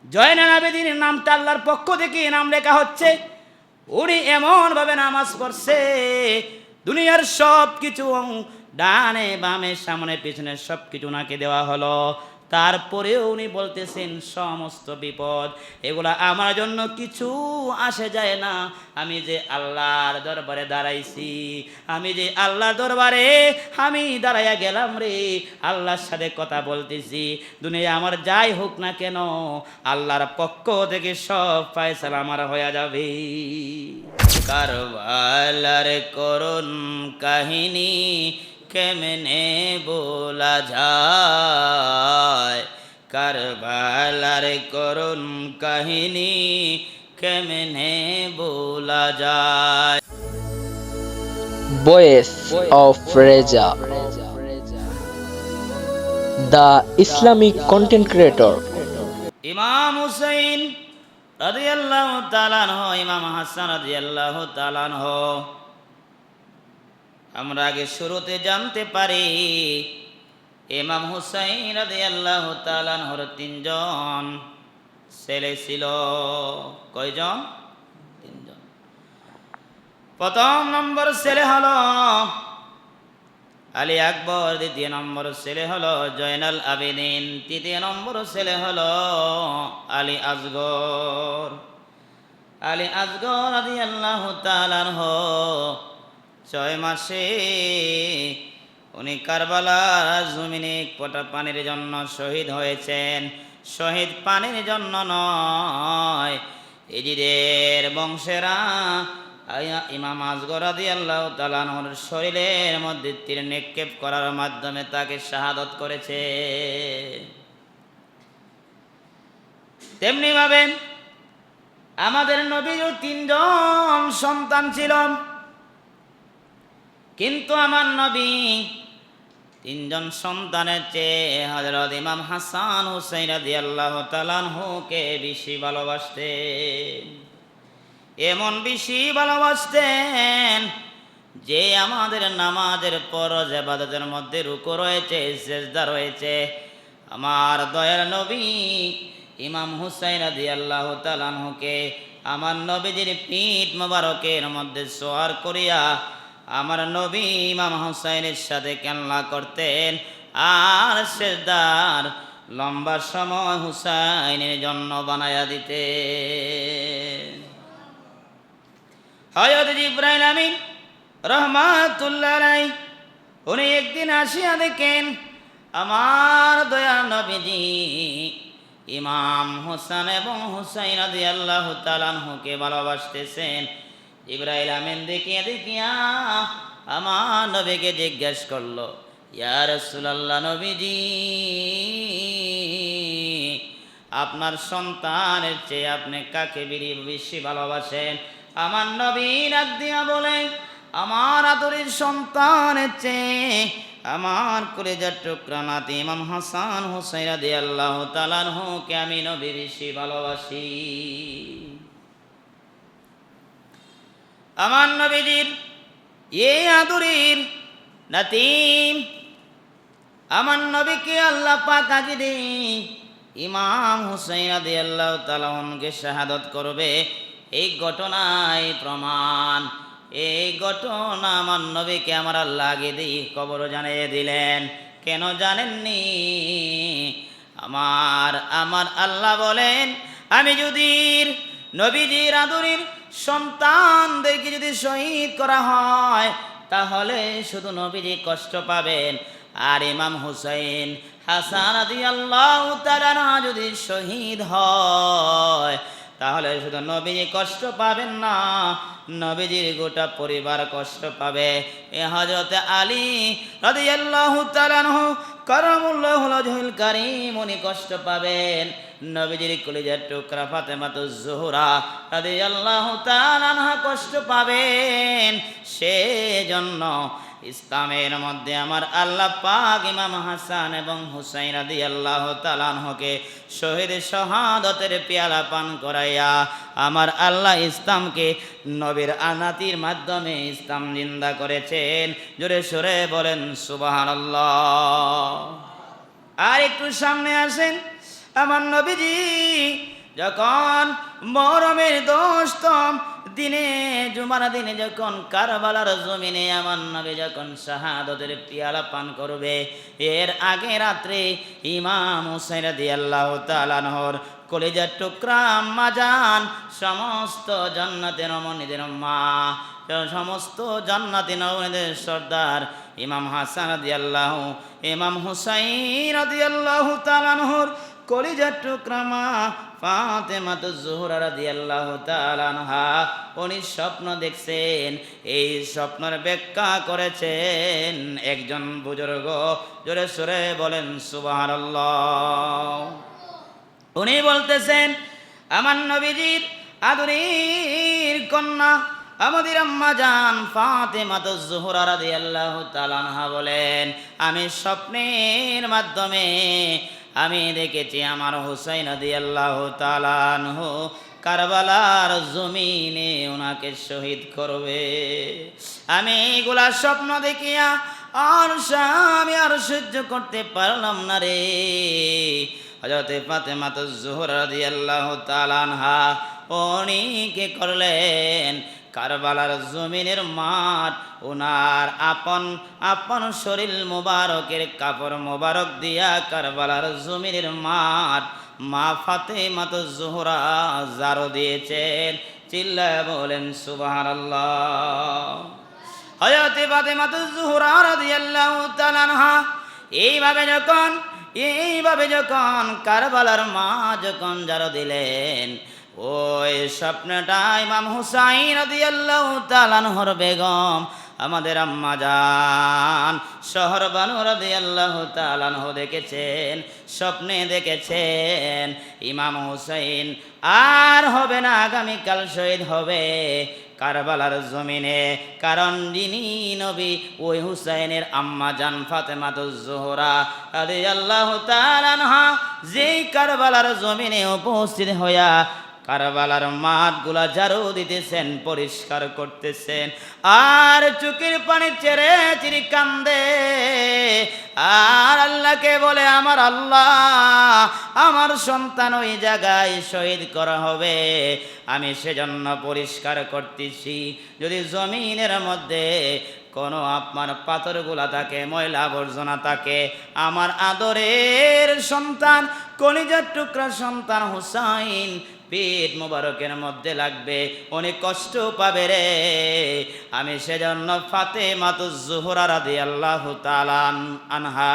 জয়নাল আবেদিনের নামটা আল্লাহর পক্ষ থেকে নাম লেখা হচ্ছে। উনি এমনভাবে নামাজ পড়ছে, দুনিয়ার সব কিছু ডানে বামে সামনে পিছনে সব কিছু ওনাকে দেওয়া হলো, তারপরেও উনি বলতেছেন সমস্ত বিপদ এগুলা আমার জন্য কিছু আসে যায় না। আমি যে আল্লাহর দরবারে দাঁড়াইছি, আমি যে আল্লাহর দরবারে আমি দাঁড়াইয়া গেলাম রে, আল্লাহর সাথে কথা বলতেছি, দুনিয়া আমার যাই হোক না কেন আল্লাহর পক্ষ থেকে সব ফয়সালা আমার হয়ে যাবে। কারবালার করুণ কাহিনী কেমনে বলা যায়, কারবালার করুণ কাহিনী কেমনে বলা যায়। Voice of Reza, the Islamic content creator. ইমাম হুসাইন রাদিয়াল্লাহু তাআলা আনহু, ইমাম হাসান রাদিয়াল্লাহু তাআলা আনহু, আমরা আগে শুরুতে জানতে পারি ইমাম হুসাইন রাদিয়াল্লাহু তাআলা আনহুর তিনজন ছেলে ছিল। কয়জন? তিনজন। প্রথম নম্বর ছেলে হলো আলী আকবর, দ্বিতীয় নম্বর ছেলে হলো জয়নাল আবেদিন, তৃতীয় নম্বর ছেলে হলো আলী আসগর। আলী আসগর রাদিয়াল্লাহু তাআলা আনহু 6 মাসে উনি কারবালার জমিনে ফোঁটা পানির জন্য শহীদ হয়েছেন। শহীদ পানির জন্য নয়, এজিদের বংশেরা ইমাম আসগর রাদিয়াল্লাহু তাআলা আনহুর শরীরের মধ্যে তীর নিক্ষেপ করার মাধ্যমে তাকে শাহাদত করেছে। তেমনি ভাবে আমাদের নবীরও 3জন সন্তান ছিল, কিন্তু আমার নবী 3জন সন্তানের চেয়ে হযরত ইমাম হাসান হুসাইন রাদিয়াল্লাহু তাআলা আনহুকে বেশি ভালোবাসতেন। এমন বেশি ভালোবাসতেন যে আমাদের নামাজের ফরজ ইবাদতের মধ্যে রুকু রয়েছে, সিজদা রয়েছে, আমার দয়ার নবী ইমাম হুসাইন রাদিয়াল্লাহু তাআলা আনহুকে আমার নবীজির পিঠ মোবারকের মধ্যে সোয়ার করিয়া আমার নবী ইমাম হুসাইনের সাথে খেলা করতেন, আর সিজদার লম্বা সময় হুসাইনের জন্য বানায়া দিতেন। হযরত জিবরাইল আমিন রাহমাতুল্লাহ আলাইহি উনি একদিন আসিয়া দেখেন আমার দয়ার নবীজি ইমাম হোসেন এবং হুসাইন রাদিয়াল্লাহু তাআলা আনহুকে ভালোবাসতেছেন। জিবরাইল আমিন দেখিয়া আমার নবীকে জিজ্ঞেস করলো, ইয়া রাসূলুল্লাহ, নবীজি আপনার সন্তানের চেয়ে আপনি কাকে বেশি ভালোবাসেন? আমার নবী ডাক দিয়া বলে, আমার আদরের সন্তানের চেয়ে আমার কলিজার টুকরা নাতি ইমাম হাসান হুসাইন রাদিয়াল্লাহু তাআলা আনহুকে আমি নবী বেশি ভালোবাসি। আমার নবীজির এই আদরের নাতি আমার নবীকে আল্লাহ পাক আজকে ইমাম হুসাইন রাদিয়াল্লাহু তাআলা আনহুকে শাহাদত করবে, এই ঘটনায় প্রমাণ। এই ঘটনা আমার নবীকে আমার আল্লাহ আগে দিয়ে খবর জানিয়ে দিলেন। কেন জানেননি? আমার আল্লাহ বলেন, আমি যদি নবীজির আদরের সন্তানদেরকে যদি শহীদ করা হয় তাহলে শুধু নবীজি কষ্ট পাবেন, আর ইমাম হুসাইন হাসান রাদিয়াল্লাহু তাআলা যদি শহীদ হয় তাহলে শুধু নবীজি কষ্ট পাবেন না, নবীজির গোটা পরিবার কষ্ট পাবে। এ হযরত আলী রাদিয়াল্লাহু তাআলা আনহু কারামুল্লাহুল ওয়াজহুল কারীম উনি কষ্ট পাবেন, নবীজির কলিজার টুকরা ফাতেমাতুজ জোহরা রাদিয়াল্লাহু তাআলা আনহা কষ্ট পাবেন। সেজন্য ইসলামের মধ্যে আমার আল্লাহ পাক ইমাম হাসান এবং হুসাইন রাদিয়াল্লাহু তাআলা আনহুকে শহীদ শাহাদাতের পেয়ালা পান করাইয়া আমার আল্লাহ ইসলামকে নবীর আনাতির মাধ্যমে ইসলাম জিন্দা করেছেন। জোরে সোরে বলেন সুবহানাল্লাহ। আর একটু সামনে আসেন, আমার নবীজি যখন মহরমের 10তম দিনে জুমার দিনে যখন কারবালার জমিনে আমার নবী যখন শাহাদতের পিয়ালা পান করবে, এর আগে রাত্রে ইমাম হুসাইন রাদিয়াল্লাহু তাআলা আনহুর কলিজার টুকরা আম্মা জান, সমস্ত জান্নাতের রমণীদের মা, সমস্ত জান্নাতি নবীদের সর্দার ইমাম হাসান রাদিয়াল্লাহু, ইমাম হুসাইন রাদিয়াল্লাহু তাআলা আনহুর কলিজার টুকরা মা ফাতেমাতুজ জোহরা রাদিয়াল্লাহু তাআলা আনহা, উনি স্বপ্ন দেখছেন। এই স্বপ্নের ব্যাখ্যা করেছেন একজন বুজুর্গ, জোরে সোরে বলেন সুবহানাল্লাহ। উনি বলতেছেন, আমার নবীজির আদরের কন্যা আমাদের আম্মা জান ফাতেমাতুজ জোহরা রাদিয়াল্লাহু তাআলা আনহা বলেন, আমি স্বপ্নের মাধ্যমে আমি দেখেছি আমার হুসাইন রাদিয়াল্লাহু তাআলা আনহু কারবালার জমিনে ওনাকে শহীদ করবে। আমি এগুলা স্বপ্ন দেখিয়া আমি আর সহ্য করতে পারলাম না রে। হযরত ফাতেমাতুজ জোহরা রাদিয়াল্লাহু তাআলা আনহা উনি কি করলেন, কারবালার জমিনের মাঠ ওনার আপন শরীর মোবারকের কাপড় মোবারক দিয়া কারবালার জমিনের মাঠ মা ফাতেমাতুজ জোহরা জারো দিয়েছেন। চিল্লায় বলেন সুবহানাল্লাহ। হযরত ফাতেমাতুজ জোহরা রাদিয়াল্লাহু তাআলা আনহা এইভাবে যখন কারবালার মা যখন জারো দিলেন, ওই স্বপ্নটা ইমাম হুসাইন রাদিয়াল্লাহু তাআলা আনহুর বেগম আমাদের আম্মা জান শহরবানু রাদিয়াল্লাহু তাআলা আনহু দেখেছেন, স্বপ্নে দেখেছেন ইমাম হুসাইন আর হবে না, আগামীকাল শহীদ হবে কারবালার জমিনে। কারণ যিনি নবী ওই হুসাইনের আম্মা জান ফাতেমাতুজ জোহরা রাদিয়াল্লাহু তাআলা আনহা যেই কারবালার জমিনে উপস্থিত হইয়া কারবালার মাঠগুলা ঝাড়ু দিতেছেন, পরিষ্কার করতেছেন, আর চোখের পানি ছেড়ে চিরি কান্দে আর আল্লাহকে বলে, আমার আল্লাহ, আমার সন্তান ওই জায়গায় শহীদ করা হবে, আমি সেজন্য পরিষ্কার করতেছি। যদি জমিনের মধ্যে কোনো আপনার পাথরগুলা থাকে, ময়লা আবর্জনা থাকে, আমার আদরের সন্তান কলিজার টুকরা সন্তান হুসাইন পেট মোবারকের মধ্যে লাগবে, অনেক কষ্ট পাবে রে। আমি সেজন্য ফাতেমাতুজ জোহরা রাদিয়াল্লাহু তাআলা আনহা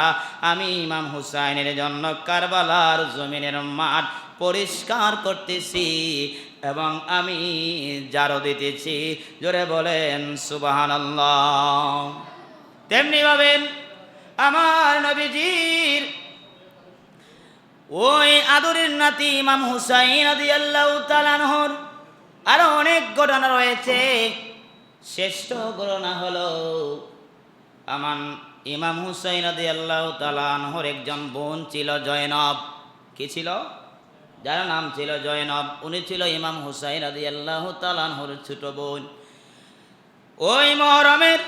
আমি ইমাম হুসাইনের জন্য কারবালার জমিনের মাঠ পরিষ্কার করতেছি এবং আমি জারো দিতেছি। জোরে বলেন সুবহানাল্লাহ। তেমনি ভাবে আমার নবীজির ওই আদরের নাতি ইমাম হুসাইন রাদিয়াল্লাহু তাআলা আনহুর আরো অনেক ঘটনা রয়েছে। শ্রেষ্ঠ ঘটনা হলো আমার ইমাম হুসাইন রাদিয়াল্লাহু তাআলা আনহুর একজন বোন ছিল জয়নব। কি ছিল? যার নাম ছিল জয়নব। উনি ছিল ইমাম হুসাইন রাদিয়াল্লাহু তাআলা আনহুর ছোট বোন। ওই মুহররমের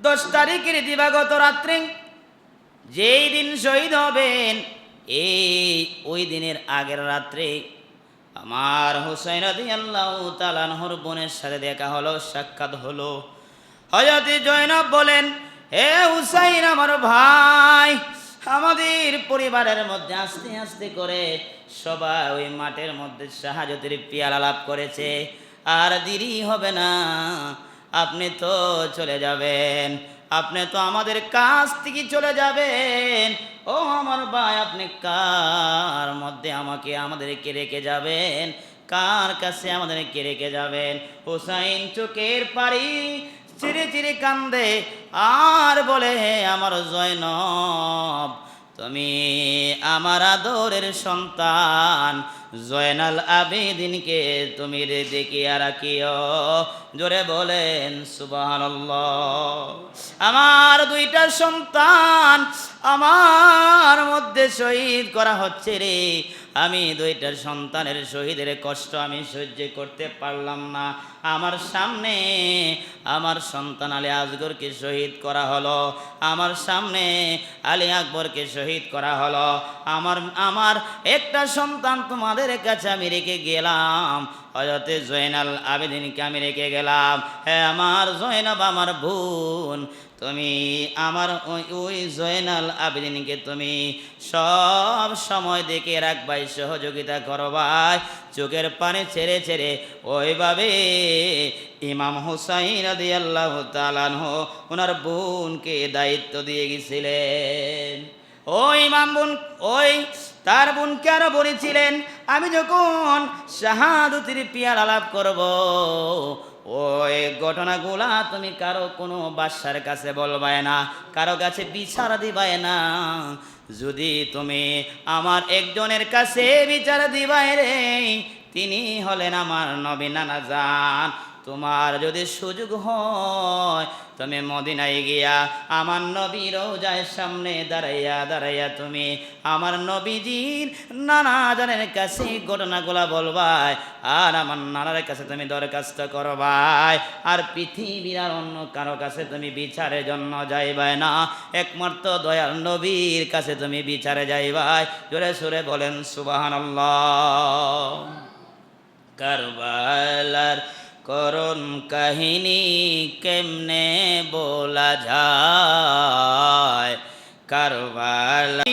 10 তারিখের দিবাগত রাত্রে যেই দিন শহীদ হবেন, ওই দিনের আগের রাত্রে আমার হুসাইন রাদিয়াল্লাহু তাআলা আনহুর বোনের সাথে দেখা হলো, সাক্ষাৎ হলো। হযরত জয়নব বলেন, হে হুসাইন আমার ভাই, আমাদের পরিবারের মধ্যে আস্তে আস্তে করে সবাই ওই মাঠের মধ্যে শাহাদাতের পিয়ালা লাভ করেছে, আর দেরি হবে না, আপনি তো চলে যাবেন, আপনি তো আমাদের কাছ থেকে চলে যাবেন। ও আমার ভাই, আপনি কার মধ্যে আমাদেরকে রেখে যাবেন? কার কাছে আমাদেরকে রেখে যাবেন? হুসাইন চোখের পানি চিরে চিরে কান্দে আর বলে, হে আমার জয়নব, তুমি আমার আদরের সন্তান জয়নাল আবেদিনকে তুমি দেখিয়া রাখিও। জোরে বলেন সুবহানাল্লাহ। আমার 2টা সন্তান আমার মধ্যে শহীদ করা হচ্ছে রে। আমি 2টা সন্তানের শহীদের কষ্ট আমি সহ্য করতে পারলাম না। আমার সামনে আমার সন্তান আলী আসগরকে শহীদ করা হলো, আমার সামনে আলী আকবরকে শহীদ করা হলো, আমার আমার একটা সন্তান তোমাদের কাছে আমি রেখে গেলাম, হযরতে জয়নাল আবেদিনকে আমি রেখে গেলাম। হ্যাঁ আমার জয়নাব আমার বোন, তুমি আমার ওই জয়নাল আবেদিনকে তুমি সব সময় দেখে রাখবাই, সহযোগিতা করবাই, চোখের পানি ছেড়ে ছেড়ে ওইভাবে ইমাম হুসাইন রাদিয়াল্লাহু তাআলা আনহু ওনার বোনকে দায়িত্ব দিয়ে গেছিলেন। ওই ইমাম বোন ওই তার বোনকে আরো বলেছিলেন, আমি যখন শাহাদতের পিয়ালা লাভ করব, ওই ঘটনাগুলা তুমি কারো কোনো বাদশার কাছে বলবাই না, কারো কাছে বিচার দিবাই না। যদি তুমি আমার একজনের কাছে বিচার দিবাই রে, তিনি হলেন আমার নবী নানা জান। তোমার যদি সুযোগ হয় তুমি মদিনায় গিয়া আমার নবীর রওজার সামনে দাঁড়াইয়া দাঁড়াইয়া তুমি আমার নবীজির নানা জানের কাছে ঘটনাগুলা বলবাই, আর আমার নানার কাছে তুমি দরখাস্ত করবাই, আর পৃথিবীর আর অন্য কারো কাছে তুমি বিচারের জন্য যাইবাই না, একমাত্র দয়াল নবীর কাছে তুমি বিচারে যাইবাই। জোরে সুরে বলেন সুবহানাল্লাহ। কারবালার করুণ কাহিনী কেমনে বলা যায়, কারবালা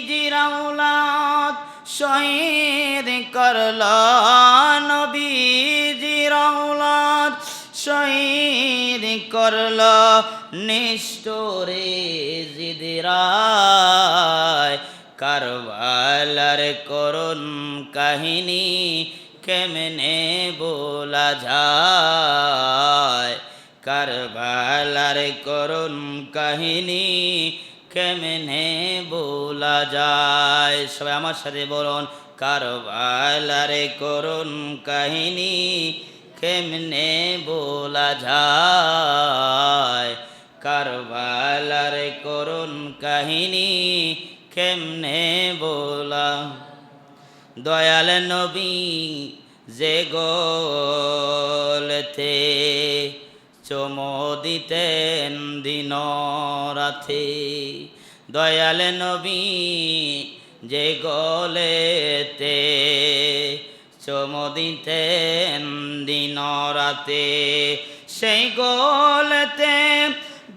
জিরাউলাদ শহীদ করল, নবীজির আওলাদ শহীদ করল, নিষ্ঠুরে জিদিরায়। কারবালার করুণ কাহিনী কেমনে বলা যায়, কারবালার করুণ কাহিনী কেমনে বলা যায়। সবাই আমার সাথে বলুন, কারবালার করুণ কাহিনী কেমনে বলা যায়, কারবালার করুণ কাহিনী কেমনে বলা। দয়াল নবী যে গোলতে চুমো দিতেন দিন রাতে, দয়াল নবী যে গোলেতে চুমো দিতেন দিন রাতে, সেই গোলতে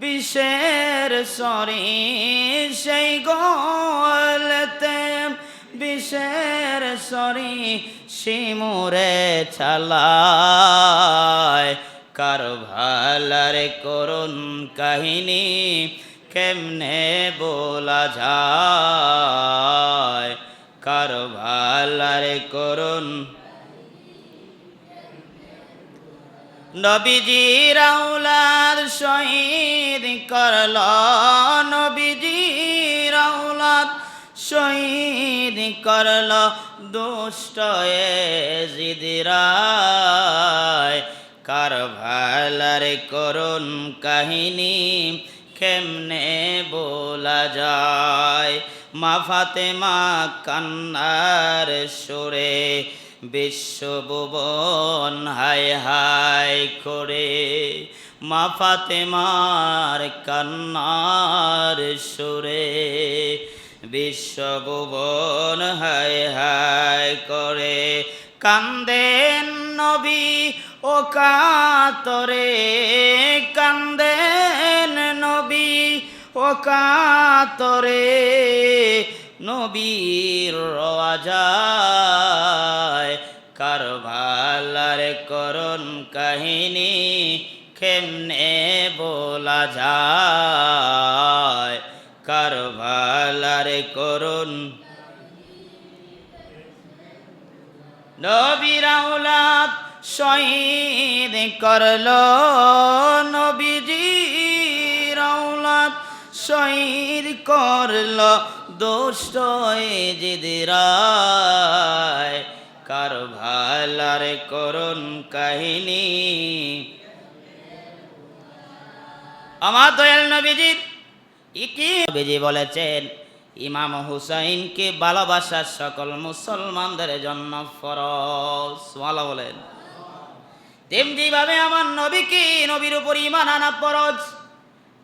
বিষের সরি, সেই গোলতে বিষের সরি শিমুরে ছালায়। কারবালার করুণ কাহিনী কেমনে বলা যায়, কারবালার করুণ। নবীজির আওলাদ শহীদ করল, নবীজির আওলাদ শহীদ করল, দুষ্ট এজিদিরায়। কারবালার করুণ কাহিনী কেমনে বলা যায়, মা ফাতেমা কান্নার সুরে বিশ্বভুবন হায় হায় করে, মা ফাতেমার কান্নার সুরে বিশ্বভুবন হায় হায় করে। কান্দেন নবী ও কাতরে, কান্দেন নবী ও কাতরে, নবীর রওজায়। কারবালার করুণ কাহিনী কেমনে বলা যায়, কারবালার করুণ। নবীর আওলাদ শহীদ করল, নবীজির আওলাদ শহীদ করল, দুষ্ট এজিদিরায়। কারবালার করুণ কাহিনী। আমার দয়াল নবীজির নবীজি বলেছেন, ইমাম হুসাইনকে ভালোবাসা সকল মুসলমানদের জন্য ফরজ। সুবহানাল্লাহ বলেন। তেমনি ভাবে আমার নবীকে, নবীর উপর ঈমান আনা ফরজ।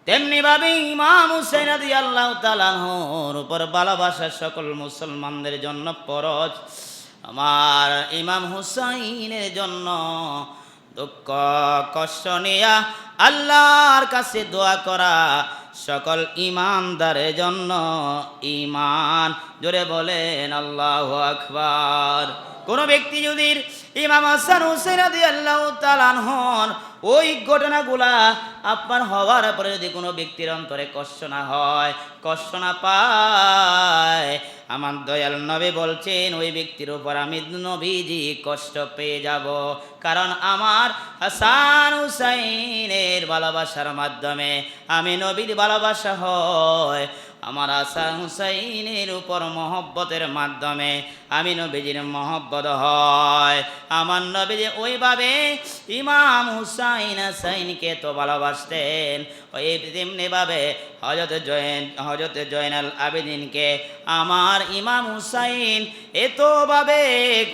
তেমনি ভাবে ইমাম হুসাইন রাদিয়াল্লাহু তাআলা আনহুর উপর ভালোবাসা সকল মুসলমানদের জন্য ফরজ। আমার ইমাম হুসাইনের জন্য দুঃখ কষ্ট নিয়া আল্লাহর কাছে দোয়া করা সকল ইমানদারের জন্য ঈমান। জোরে বলেন আল্লাহু আকবার। কোন ব্যক্তি যদি ইমাম হাসান হুসাইন রাদিয়াল্লাহু তাআলা আনহুর ওই ঘটনাগুলা আপনার হওয়ার পরে যদি কোনো ব্যক্তির অন্তরে কষ্ট না হয়, কষ্ট না পায়, আমার দয়াল নবী বলছেন ওই ব্যক্তির উপর আমি নবীজি কষ্ট পেয়ে যাব। কারণ আমার হাসান হুসাইনের ভালোবাসার মাধ্যমে আমি নবীর ভালোবাসা হয়। আমার হাসান হুসাইনের উপর মহব্বতের মাধ্যমে আমি নবীজির মহব্বত হয়। আমার নবীজি ওইভাবে ইমাম হুসাইন হাসাইনকে তো ভালোবাসতেন, ওই তেমনিভাবে হযরত জয়নাল আবেদিনকে আমার ইমাম হুসাইন এতভাবে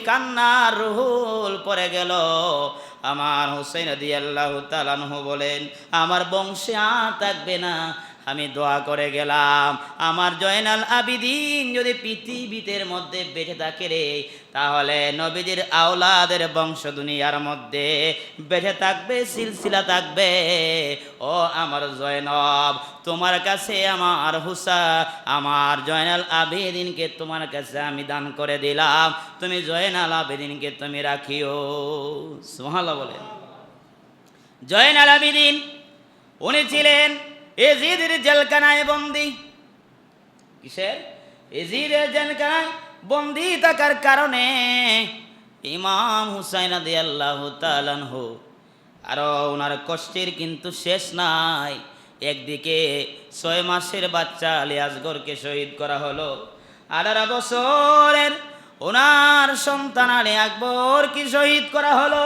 কান্নার রুহুল পড়ে গেল। আমার হুসাইন রাদিয়াল্লাহু তাআলা আনহু বলেন আমার বংশে আর থাকবে না, আমি দোয়া করে গেলাম আমার জয়নাল আবিদিন যদি পৃথিবীর মধ্যে বেঁচে থাকে রে, তাহলে নবীজির আওলাদের বংশ দুনিয়ার মধ্যে বেঁচে থাকবে, সিলসিলা থাকবে। ও আমার জয়নব, তোমার কাছে আমার জয়নাল আবেদিনকে তোমার কাছে আমি দান করে দিলাম, তুমি জয়নাল আবেদিনকে তুমি রাখিও। সুবহানাল্লাহ বলেন। জয়নাল আবেদিন উনি ছিলেন এজিদের জেলখানায় বন্দী। কিসের? এজিদের জেলখানায় বন্দী থাকার কারণে ইমাম হুসাইন রাদিয়াল্লাহু তাআলা আনহু আরো ওনার কষ্টের কিন্তু শেষ নাই। একদিকে 6 মাসের বাচ্চা আলী আসগরকে শহীদ করা হলো, 18 বছরের ওনার সন্তান আলী আকবরকে শহীদ করা হলো।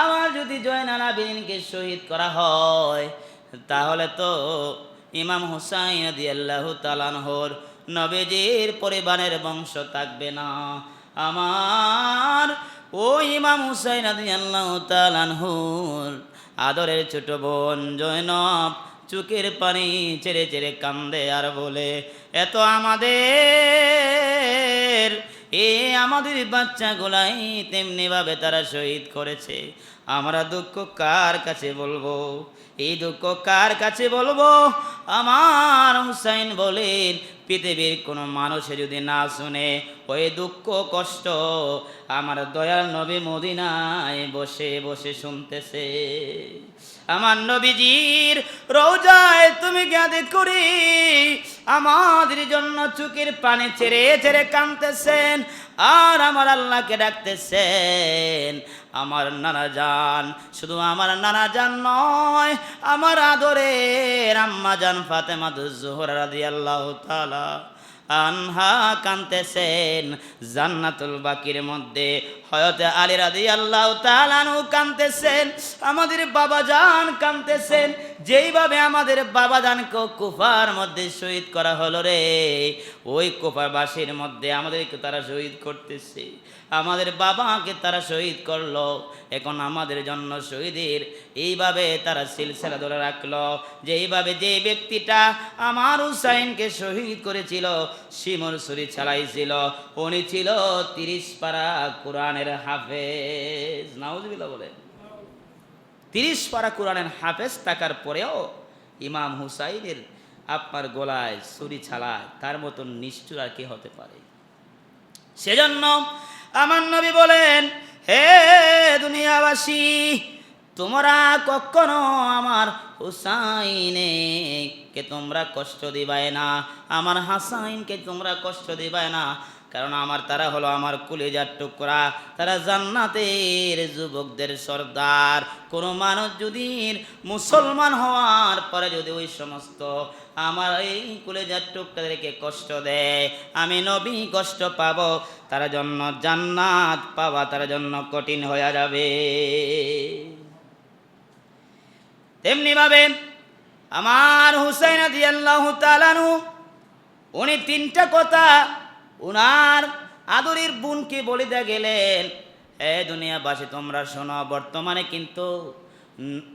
আমার যদি জয়নাল আবেদিনকে শহীদ করা হয়, তাহলে তো ইমাম হুসাইন রাদিয়াল্লাহু তাআলা আনহুর নবীজির পরিবারের বংশ থাকবে না। আমার ও ইমাম হুসাইন রাদিয়াল্লাহু তাআলা আনহুর আদরের ছোট বোন জয়নব চোখের পানি ছেড়ে ছেড়ে কান্দে আর বলে, এত আমাদের বাচ্চাগুলাই তেমনি ভাবে তারা শহীদ করেছে, আমরা দুঃখ কার কাছে বলবো? এই দুঃখ কার কাছে বলবো? আমার হুসাইন বলেন পৃথিবীর কোনো মানুষে যদি না শুনে ওই দুঃখ কষ্ট, আমার দয়াল নবী মদিনায় বসে বসে শুনতেছে। আমার নবীজির রওজায় তুমি কাঁদে করি আমাদের জন্য চোখের পানি ছেড়ে ছেড়ে কাঁদতেছেন আর আমার আল্লাহকে ডাকতেছেন। আমার নানা জান, শুধু আমার নানা জান নয়, আমার আদরের আম্মা জান ফাতেমাতুজ জোহরা রাদিয়াল্লাহু তাআলা আনহা কাঁদতেছেন। জান্নাতুল বাকির মধ্যে হযরত আলী রাদিয়াল্লাহু তাআলা আনহু কাঁদতেছেন। আমাদের বাবা জান কাঁদতেছেন। যেইভাবে আমাদের বাবা জানকে কুফার মধ্যে শহীদ করা হলো রে, ওই কুফাবাসীর মধ্যে আমাদেরকে তারা শহীদ করতেছে। আমাদের বাবাকে তারা শহীদ করলো, এখন আমাদের জন্য শহীদের এইভাবে তারা সিলসিলা ধরে রাখলো। যেইভাবে যে ব্যক্তিটা আমার হুসাইনকে শহীদ করেছিল, শিমুল ছুরি চালাইছিল, উনি ছিল 30 পারা কোরআনের হাফেজ। নাউজুবিল্লাহ বলে। 30 পারা কোরআনের হাফেজ থাকার পরেও ইমাম হুসাইনের আপনার গলায় ছুরি চালায়, তার মতন নিষ্ঠুর আর কি হতে পারে? সেজন্য আমার নবী বলেন, হে দুনিয়াবাসী, তোমরা কখনো আমার হুসাইনকে তোমরা কষ্ট দিবাই না, আমার হাসাইনকে তোমরা কষ্ট দিবাই না। কারণ তারা হলো আমার কলিজার টুকরা, তারা জান্নাতের যুবকদের সর্দার। কোনো মানুষ যদি মুসলমান হওয়ার পরে যদি ওই সমস্ত আমার এই কলিজার টুকরাদেরকে কষ্ট দেয়, আমি নবী কষ্ট পাবো, তার জন্য জান্নাত পাওয়া তার জন্য কঠিন হয়ে যাবে। তেমনি ভাবে আমার হুসাইন রাদিয়াল্লাহু তাআলা আনহু উনি 3টা কথা উনার আদরের বোনকে বলে দিয়ে গেলেন, এ দুনিয়াবাসী তোমরা শোনো, বর্তমানে কিন্তু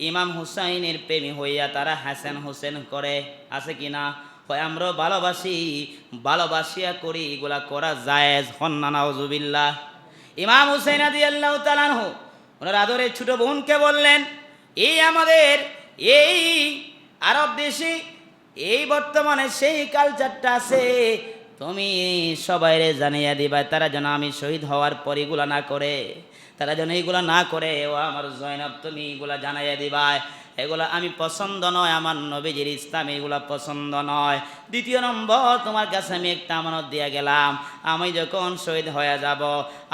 ইমাম হুসাইনের প্রেমী হইয়া তারা হাসান হোসেন করে, আছে কি না? হয় আমরাও ভালোবাসি, ভালোবাসিয়া করি, এগুলা করা জায়েজ, হন্না নাউজুবিল্লাহ। ইমাম হুসাইন রাদিয়াল্লাহু তাআলা আনহু ওনার আদরের ছোট বোনকে বললেন, এই আমাদের এই আরব দেশে এই বর্তমানে সেই কালচারটা আছে, তুমি সবাইরে জানিয়ে দিবা, তারা যেন আমি শহীদ হওয়ার পর এগুলা না করে, তারা যেন এইগুলা না করে। ও আমার জয়নাব, তুমি এগুলা জানাইয়া দিবা, এগুলা আমি পছন্দ নয়, আমার নবীজির ইসলাম এগুলা পছন্দ নয়। দ্বিতীয় নম্বর, তোমার কাছে আমি একটা আমানত দিয়া গেলাম, আমি যখন শহীদ হয়ে যাব,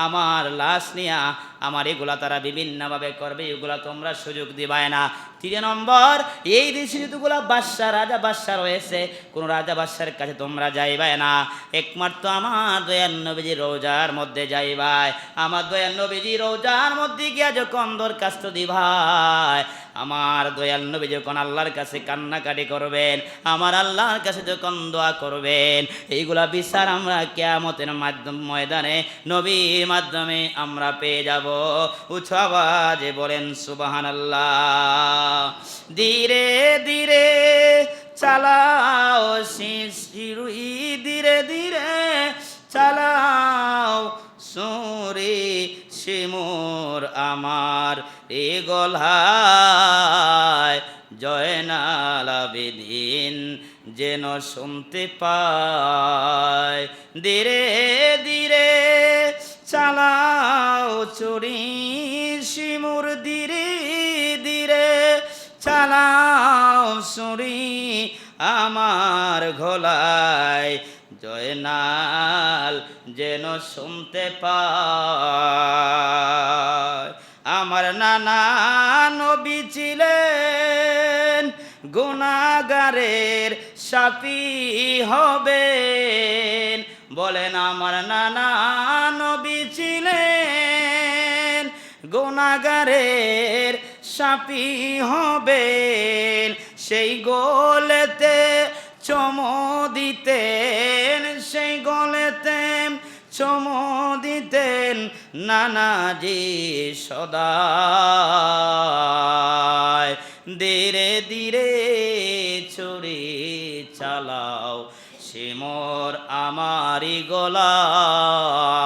আমার লাশ নিয়া আমার এগুলা তারা বিভিন্নভাবে করবে, এগুলা তোমরা সুযোগ দিবাই না। তৃতীয় নম্বর, এই দেশে যতগুলা বাদশা রাজা বাদশা রয়েছে, কোনো রাজা বাদশার কাছে তোমরা যাইবাই না, একমাত্র আমার দয়ার নবীজির রওজার মধ্যে যাইবাই। আমার দয়ার নবীজির রওজার মধ্যে গিয়া যখন দরখাস্ত দিবাই, আমার দয়াল নবী যখন আল্লাহর কাছে কান্নাকাটি করবেন, আমার আল্লাহর কাছে যখন দোয়া করবেন, এইগুলা বিচার আমরা কিয়ামতের ময়দানে নবীর মাধ্যমে আমরা পেয়ে যাব। উচ্চ আওয়াজে বলেন সুবহানাল্লাহ। ধীরে ধীরে চালাও শিরুই, ধীরে ধীরে চালাও সুরে শিমুর আমার এ গলায়, জয়নাল আবেদিন যেন শুনতে পায়। ধীরে ধীরে চালাও চুরি শিমুর, ধীরে ধীরে চালাও সুরি আমার গলায়, জয়নাল যেন শুনতে পায়। আমার নানা নবী ছিলেন গুনাহগারের শাফি হবেন, বলেন আমার নানা নবী ছিলেন গুনাহগারের শাফি হবেন। সেই গোলেতে চমো দিতেন, সেই গোলেতে চমো দিতেন নানাজি সদায়। ধীরে ধীরে ছুরি চালাও শিমর আমারি গলায়,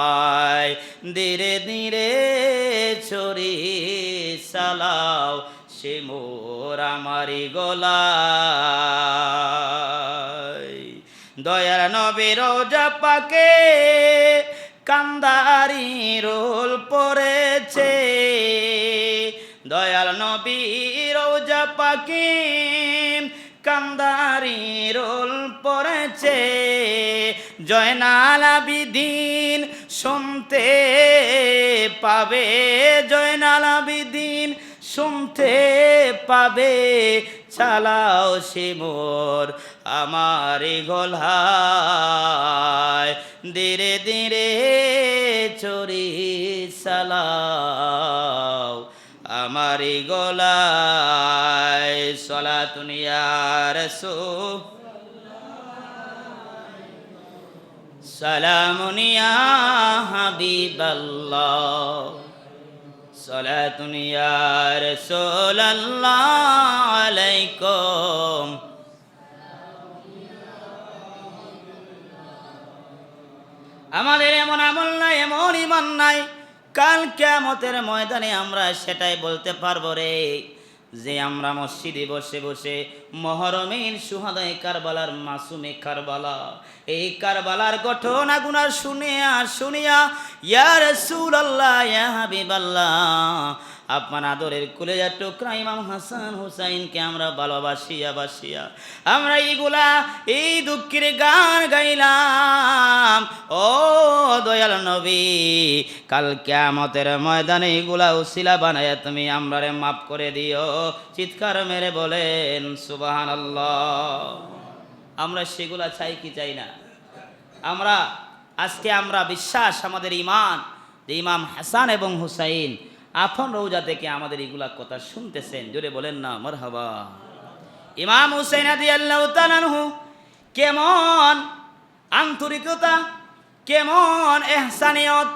ধীরে ধীরে ছুরি চালাও শিমর আমারি গলায়। দয়ার নবী রোজা পাকে কান্দারি রোল পড়েছে, দয়াল নবী রোজা পাকে কান্দারি রোল পড়েছে। জয়নাল আবেদিন শুনতে পাবে, জয়নাল আবেদিন শুনতে পাবে, চালাও শিমুর আমার গলায়, ধীরে ধীরে চুরি চালাও আমার গলায়। সালাতুন ইয়া রাসূল, সালামুন ইয়া হাবিবাল্লাহ, সালাতুন ইয়া রাসূলাল্লাহ আলাইকুম। আমাদের এমন আমল নাই, এমন ঈমান নাই, কাল কিয়ামতের ময়দানে আমরা সেটাই বলতে পারবো রে, যে আমরা মসজিদে বসে বসে মহরমের সুহাদায়ে কারবালার মাসুমে কারবালা, এই কারবালার ঘটনাগুনা শুনিয়া শুনিয়া ইয়া রাসূলুল্লাহ ইয়া হাবিবাল্লাহ, আপনার আদরের কলেজা টুকরা ইমাম হাসান হুসাইনকে আমরা ভালোবাসিয়া বাসিয়া আমরা এইগুলা এই দুঃখের গান গাইলাম। ও দয়াল নবী, কাল কিয়ামতের ময়দানে এগুলা উসিলা বানায়া তুমি আমরারে মাফ করে দিও। চিৎকার মেরে বলেন সুবহানাল্লাহ। আমরা সেগুলা চাই কি চাই না? আমরা আজকে আমরা বিশ্বাস, আমাদের ঈমান, যে ইমাম হাসান এবং হুসাইন আপন রওজা থেকে আমাদের এগুলা কথা শুনতেছেন। জোরে বলেন না মারহাবা। ইমাম হুসাইন রাদিয়াল্লাহু তাআলা আনহু কেমন আন্তরিকতা, কেমন ইহসানিয়ত,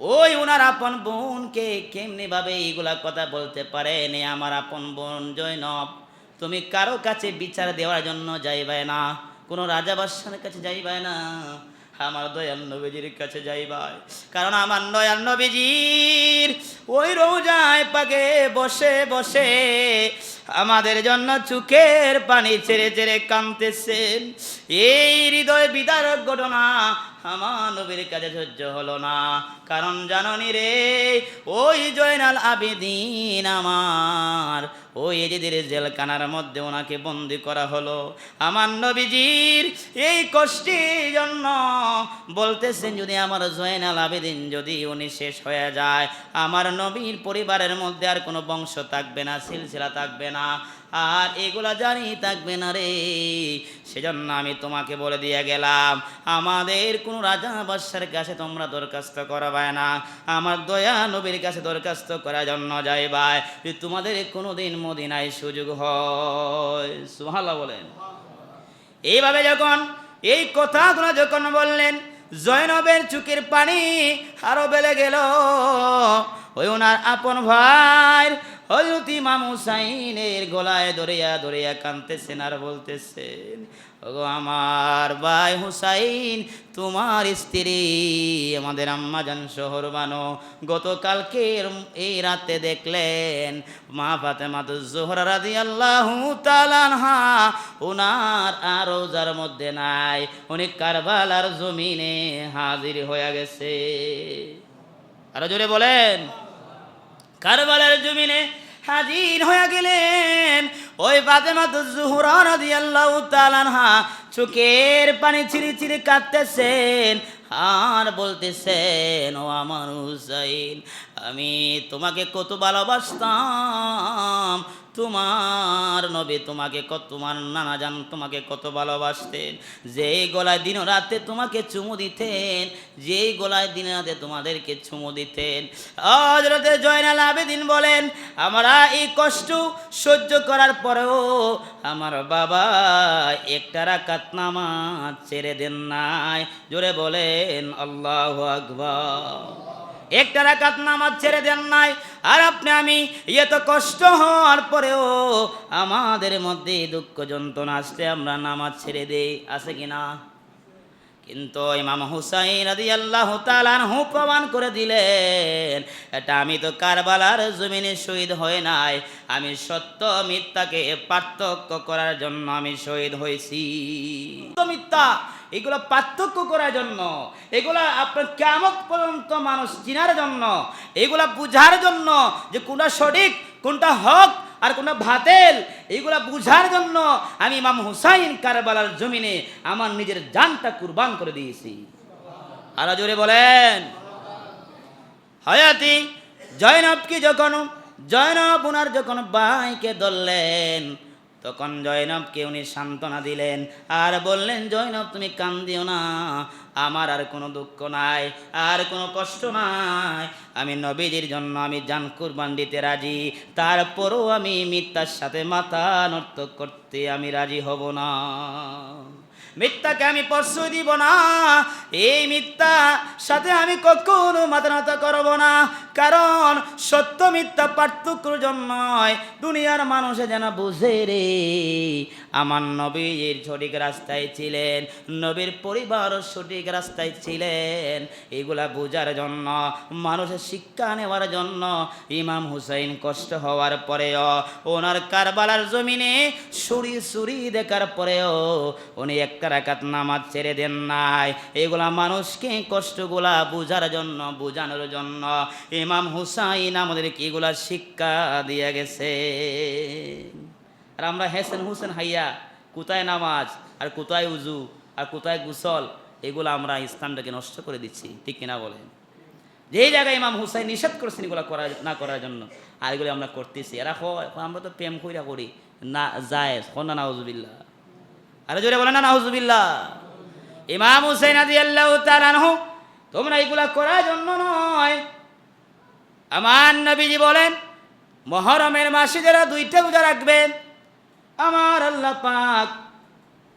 ওই ওনার আপন বোনকে কেমনি ভাবে এইগুলা কথা বলতে পারেন? এ আমার আপন বোন জৈনব, তুমি কারো কাছে বিচার দেওয়ার জন্য যাইবাই না, কোনো রাজা বাদশার কাছে যাইবাই না, আমার দয়াল নবীজির কাছে যাইবাই। কারণ আমার দয়াল নবীজির ওই রোজায় পাকে বসে বসে আমাদের জন্য চোখের পানি ছেড়ে ছেড়ে কাঁদতেছেন। এই হৃদয় বিদারক ঘটনা আমার নবীর কাছে সহ্য হলো না। কারণ জাননি রে, ওই জয়নাল আবেদিন আমার ওই এজিদের জেলখানার মধ্যে ওনাকে বন্দি করা হলো। আমার নবীজির এই কষ্টের জন্য বলতেছেন, যদি আমার জয়নাল আবেদিন যদি উনি শেষ হয়ে যায়, আমার নবীর পরিবারের মধ্যে আর কোনো বংশ থাকবে না, সিলসিলা থাকবে না, আর এগুলা জানি থাকবে না রে। সেজন্য আমি তোমাকে বলে দিয়ে গেলাম, আমাদের কোনো রাজা বাদশার কাছে তোমরা দরখাস্ত করবে না, আমার দয়া নবীর কাছে দরখাস্ত করার জন্য যাইবাই, যদি তোমাদের কোনোদিন মদিনায় সুযোগ হয়। সুবহানাল্লাহ বলেন। এইভাবে যখন এই কথাগুলো যখন বললেন, জয়নবের চোখের পানি আরো বেড়ে গেল। ওই ওনার আপন ভাই হযরত ইমাম হুসাইনের গলায় ধরিয়া ধরিয়া কাঁদতেছেন আর বলতেছেন, ওগো আমার ভাই হুসাইন, তোমার স্ত্রী আমাদের আম্মাজান শহর বানো গতকালকের এই রাতে দেখলেন মা ফাতেমাতুজ জোহরা রাদিয়াল্লাহু তাআলা আনহা ওনার আর রোজার মধ্যে নাই, উনি কারবালার জমিনে হাজির হয়ে গেছে। আরো জোরে বলেন, কারবালার জমিনে হাজির হয়ে গেলেন। ওই ফাতেমাতুজ জোহরা রাদিয়াল্লাহু তাআলা আনহা চোখের পানি ছিঁড়ে ছিঁড়ে কাঁদতেছেন আর বলতেছেন, ও আমার হুসাইন, আমি তোমাকে কত ভালোবাসতাম, তোমার নবী তোমাকে কত, তোমার নানা জান তোমাকে কত ভালোবাসতেন, যেই গলায় দিন রাতে তোমাকে চুমু দিতেন, যেই গলায় দিন রাতে তোমাদেরকে চুমু দিতেন। হযরতে জয়নাল আবেদিন বলেন, আমরা এই কষ্ট সহ্য করার পরেও আমার বাবা একটা রাকাত নামাজ ছেড়ে দেন নাই। জোরে বলেন আল্লাহু আকবার। একটা রাকাত নামাজ ছেড়ে দেন নাই। আর আপনি আমি এত কষ্ট হওয়ার পরেও আমাদের মধ্যে দুঃখ যন্ত্রণা আসতে আমরা নামাজ ছেড়ে দেই, আছে কিনা? কিন্তু ইমাম হুসাইন রাদিয়াল্লাহু তাআলা আনহু প্রমাণ করে দিলেন, এটা আমি তো কারবালার জমিনে শহীদ হয়ে নাই, আমি সত্য মিথ্যাকে পার্থক্য করার জন্য আমি শহীদ হয়েছি। সত্য মিথ্যা এগুলো পার্থক্য করার জন্য, এগুলা আপনার কিয়ামত পর্যন্ত মানুষ চিনার জন্য, এগুলা বুঝার জন্য যে কোনটা সঠিক কোনটা হক আর কোনটা বাতিল, এইগুলা বুঝার জন্য আমি ইমাম হুসাইন কারবালার জমিনে আমার নিজের জানটা কুরবান করে দিয়েছি। আরো জোরে বলেন। হযরত জয়নবকে যখন জয়নব ওনার যখন ভাইকে ধরলেন, তখন জয়নবকে উনি সান্ত্বনা দিলেন আর বললেন, জয়নব তুমি কান্দিও না, আমার আর কোনো দুঃখ নাই, আর কোনো কষ্ট নাই, আমি নবীজির জন্য আমি জান কুরবান দিতে রাজি, তারপরও আমি মিথ্যার সাথে মাথা নত করতে আমি রাজি হব না, মিথ্যাকে আমি প্রশ্রয় দিব না, এই মিথ্যা সাথে আমি কখনো মাথা নত করব না। কারণ সত্য মিথ্যা পার্থক্যর জন্য দুনিয়ার মানুষে যেন বুঝে রে, আমার নবীর সঠিক রাস্তায় ছিলেন, নবীর পরিবারও সঠিক রাস্তায় ছিলেন, এগুলা বোঝার জন্য, মানুষের শিক্ষা নেওয়ার জন্য ইমাম হুসাইন কষ্ট হওয়ার পরেও, ওনার কারবালার জমিনে সুরি সুরি দেখার পরেও উনি একটা রাকাত নামাজ ছেড়ে দেন নাই। এগুলা মানুষকে কষ্টগুলা বোঝার জন্য, বোঝানোর জন্য ইমাম হুসাইন আমাদেরকে এগুলা শিক্ষা দিয়ে গেছে। আর আমরা হেসেন হুসেন হাইয়া কোথায় নামাজ আর কোথায় উজু আর কোথায় গুসল, এগুলো আমরা স্থানটাকে নষ্ট করে দিচ্ছি, ঠিক কিনা বলেন? যেই জায়গায় ইমাম হুসাইন নিষেধ করেছেন এগুলো না করার জন্য, আর এগুলো আমরা করতেছি। এরা আমরা তো প্রেম কইরা করি না, যায় না, নাউজুবিল্লাহ। আরে জোরে বলে না নাউজুবিল্লাহ। ইমাম হুসাইন রাদিয়াল্লাহু তাআলা আনহু তোমরা এগুলা করার জন্য নয়। আমার নবীজি বলেন, মুহররমের মাসে যারা দুইটা রোজা রাখবেন, আমার আল্লাহ পাক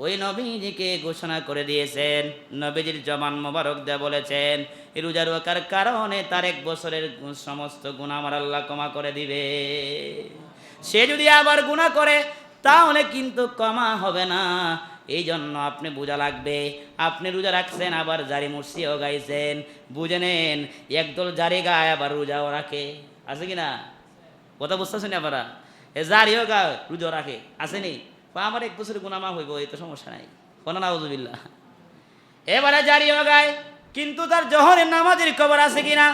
ওই নবীজিকে ঘোষণা করে দিয়েছেন, নবীজির জবান মোবারক দিয়ে বলেছেন, এই রোজা রাখার কারণে তার 1 বছরের সমস্ত গুনাহ আমার আল্লাহ ক্ষমা করে দিবে। সে যদি আবার গুনাহ করে তাহলে কিন্তু ক্ষমা হবে না। এই জন্য আপনি বোঝা লাগবে, আপনি রোজা রাখছেন আবার জারি মুর্শিও গাইছেন, বুঝে নেন একদল জারি গায় আবার রোজাও রাখে, আছে কি না? কথা বুঝতেছেন আপনারা? এ জারিও গায় রোজাও রাখে, আসেনি? আমার 1 বছরের গুনাহ মাফ হইব, এই তো সমস্যা নাই, কোনো নাউজুবিল্লাহ। এবারে জারিও গায়, কিন্তু তার জোহরের নামাজের খবর আছে কিনা?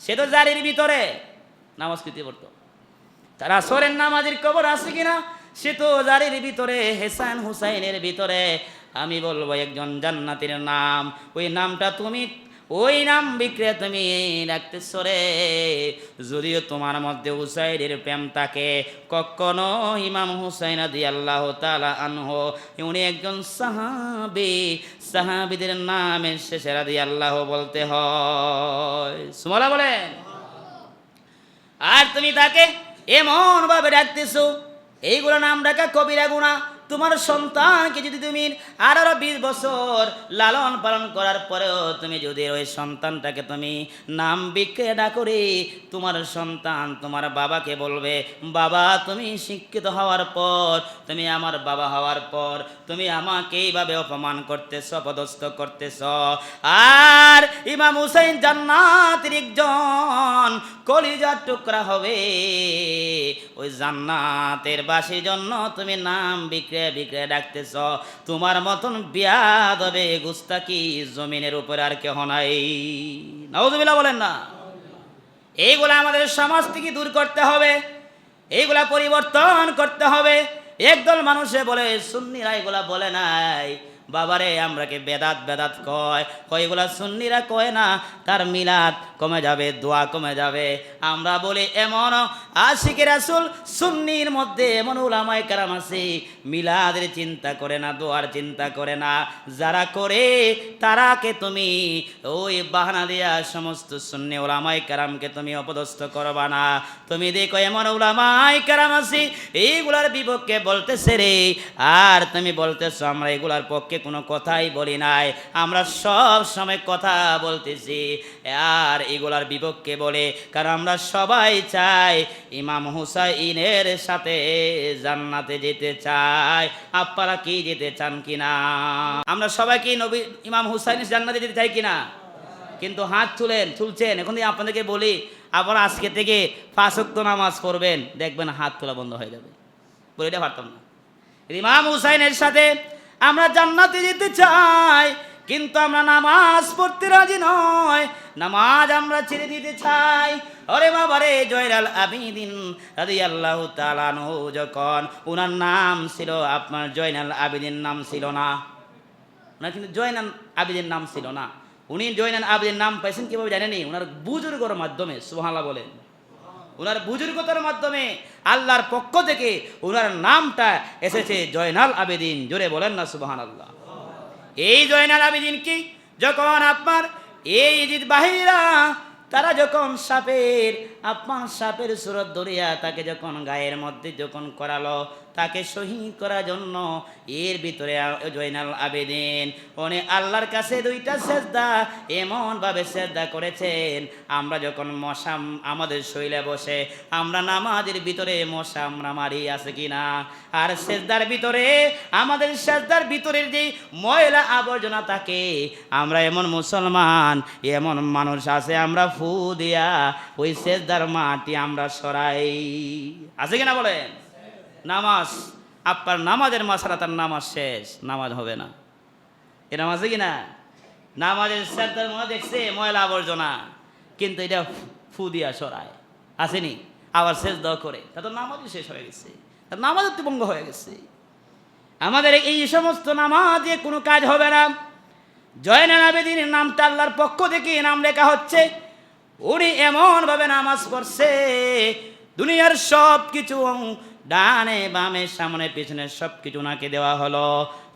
সে তো জারির ভিতরে নামাজ কীর্তি পড়তো। তার আসরের নামাজের খবর আছে কিনা? সে তো জারির ভিতরে, হাসান হুসাইনের ভিতরে। আমি বলবো একজন জান্নাতীর নাম, ওই নামটা তুমি, ওই নাম বিক্রে তুমি রাখতেছ রে। যদিও তোমার মধ্যে হুসাইনের প্রেম থাকে, কখনো ইমাম হুসাইন রাদিয়াল্লাহু তাআলা আনহু উনি একজন সাহাবী, সাহাবীদের নামের শেষে রাদিয়াল্লাহু বলতে হয়। সুবহানাল্লাহ বলেন। আর তুমি তাকে এমন ভাবে ডাকতেছো, এইগুলো নাম ডাকা কবিরা গুনাহ। তোমার সন্তানকে যদি তুমি 18-20 বছর লালন পালন করার পরেও তুমি যদি ওই সন্তানটাকে তুমি নাম বিক্রে না করে, তোমার সন্তান তোমার বাবাকে বলবে, বাবা তুমি শিক্ষিত হওয়ার পর, তুমি আমার বাবা হওয়ার পর তুমি আমাকে এইভাবে অপমান করতেছ, অপদস্থ করতেছ। আর ইমাম হুসাইন জান্নাতের একজন কলিজার টুকরা হবে, ওই জান্নাতের বাসীর জন্য তুমি নাম বিক্রে ডাকতেছ। তোমার মতন বিয়াদবে গুস্তাকি জমিনের উপরে আর কেহ নাই। নাউজুবিল্লাহ বলেন না। এইগুলা আমাদের সমাজ থেকে দূর করতে হবে, এইগুলা পরিবর্তন করতে হবে। একদল মানুষে বলে, সুন্নিরা এগুলা বলে নাই। বাবারে আমরাকে বেদাত কয়, এগুলা সুন্নিরা কয় না, তার মিলাদ কমে যাবে, দোয়া কমে যাবে। আমরা বলি এমন আশিকে রাসূল সুন্নির মধ্যে এমন উলামায়ে কেরাম আছে, মিলাদের চিন্তা করে না, দোয়ার চিন্তা করে না। যারা করে তারাকে তুমি ওই বাহানা দিয়া সমস্ত সুন্নি উলামায়ে কেরামকে তুমি অপদস্থ করবা না। তুমি দেখো এমন উলামায়ে কেরাম আছে এইগুলার বিপক্ষে বলতেছে রে, আর তুমি বলতেছো আমরা এগুলার পক্ষে কোনো কথাই বলি নাই, আমরা সব সময় কথা বলতেছি আর এগুলার বিপক্ষে বলে। কারণ আমরা সবাই চাই ইমাম হুসাইনের সাথে জান্নাতে যেতে চাই। আপনারা কি যেতে চান কিনা? আমরা সবাই কি নবী ইমাম হুসাইনের জান্নাতে যেতে চাই কিনা? কিন্তু হাত তুলছেন। এখন আপনাদেরকে বলি, আপনারা আজকে থেকে 5 ওয়াক্ত নামাজ পড়বেন, দেখবেন হাত তোলা বন্ধ হয়ে যাবে। বলে এটা পারতাম না। ইমাম হুসাইনের সাথে আমরা জান্নাতে যেতে চাই, কিন্তু আমরা নামাজ পড়তে রাজি নয়, নামাজ আমরা ছেড়ে দিতে চাই। ওরে বাবারে, জয়নাল আবেদিন রাদিয়াল্লাহু তাআলা আনহু যখন ওনার নাম ছিল আপনার জয়নাল আবেদিন নাম ছিল না, ওনার কিন্তু জয়নাল আবেদিন নাম ছিল না। উনি জয়নাল আবেদিন নাম পাইছেন কিভাবে জানেনি? ওনার বুজুর্গর মাধ্যমে। সুবহানাল্লাহ বলেন। ওনার বুজুর্গতার মাধ্যমে আল্লাহর পক্ষ থেকে ওনার নামটা এসেছে জয়নাল আবেদিন। জোরে বলেন না সুবহানাল্লাহ। এই জয়নাল আবেদিন কি যখন আপনার এই ইজিদ বাহিরা তারা যখন সাপের সুরত ধরিয়া তাকে যখন গায়ের মধ্যে যখন করালো, তাকে শহীদ করার জন্য এর ভিতরে জয়নাল আবেদিন উনি আল্লাহর কাছে 2টা সেজদা এমনভাবে সেজদা করেছেন, আমরা যখন মশা আমাদের শরীরে বসে আমরা নামাজের ভিতরে মশা আমরা মারি, আছে কিনা? আর সেজদার ভিতরে আমাদের সেজদার ভিতরের যে ময়লা আবর্জনা থাকে, আমরা এমন মুসলমান এমন মানুষ আছে আমরা ফু দিয়া ওই সেজদার মাটি আমরা সরাই, আছে কিনা বলেন? নামাজ আপনার নামাজের মাসালা, তার নামাজ শেষ, নামাজ হবে না। এ নামাজ কি না? নামাজের সেজদার মধ্যে দেখছে ময়লা আবর্জনা, কিন্তু এটা ফু দিয়া সরায়, আসেনি? আবার সেজদা করে, তা তো নামাজই শেষ হয়ে গেছে, তার নামাজ ভঙ্গ হয়ে গেছে। আমাদের এই সমস্ত নামাজে কোনো কাজ হবে না। জয়নাল আবেদিনের নামটা আল্লাহর পক্ষ থেকে নাম লেখা হচ্ছে। উনি এমনভাবে নামাজ পড়ছে, দুনিয়ার সব কিছু ডানে বামে সামনে পিছনে সব কিছু ওনাকে দেওয়া হলো,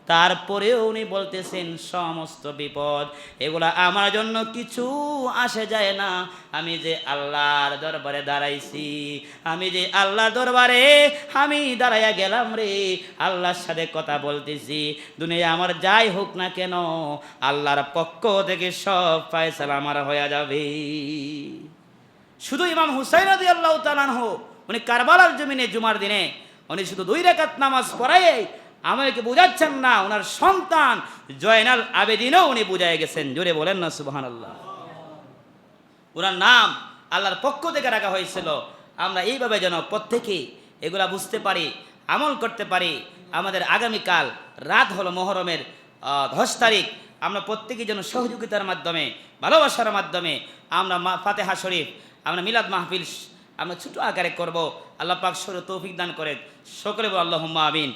তারপরেও উনি বলতেছেন সমস্ত বিপদ এগুলা আমার জন্য কিছু আসে যায় না। আমি যে আল্লাহর দরবারে দাঁড়াইছি, আমি যে আল্লাহর দরবারে আমি দাঁড়াইয়া গেলাম রে, আল্লাহর সাথে কথা বলতেছি। দুনিয়া আমার যাই হোক না কেন, আল্লাহর পক্ষ থেকে সব ফয়সালা আমার হয়ে যাবে। শুধু ইমাম হুসাইন রাদিয়াল্লাহু তাআলা আনহু উনি কারবালার জমিনে জুমার দিনে উনি শুধু 2 রাকাত নামাজ পড়াই আমাদেরকে বুঝাচ্ছেন না, ওনার সন্তান জয়নাল আবেদিনও উনি বুঝাই গেছেন। জোরে বলেন না সুবহানাল্লাহ। ওনার নাম আল্লাহর পক্ষ থেকে রাখা হয়েছিল। আমরা এইভাবে যেন প্রত্যেকে এগুলা বুঝতে পারি, আমল করতে পারি। আমাদের আগামীকাল রাত হলো মুহররমের 10 তারিখ। আমরা প্রত্যেকেই যেন সহযোগিতার মাধ্যমে, ভালোবাসার মাধ্যমে আমরা ফাতেহা শরীফ, আমরা মিলাদ মাহফিল আমরা ছোট আকারে করব। আল্লাহ পাক তৌফিক দান করেন। সকলে বল আল্লাহুম্মা আমিন।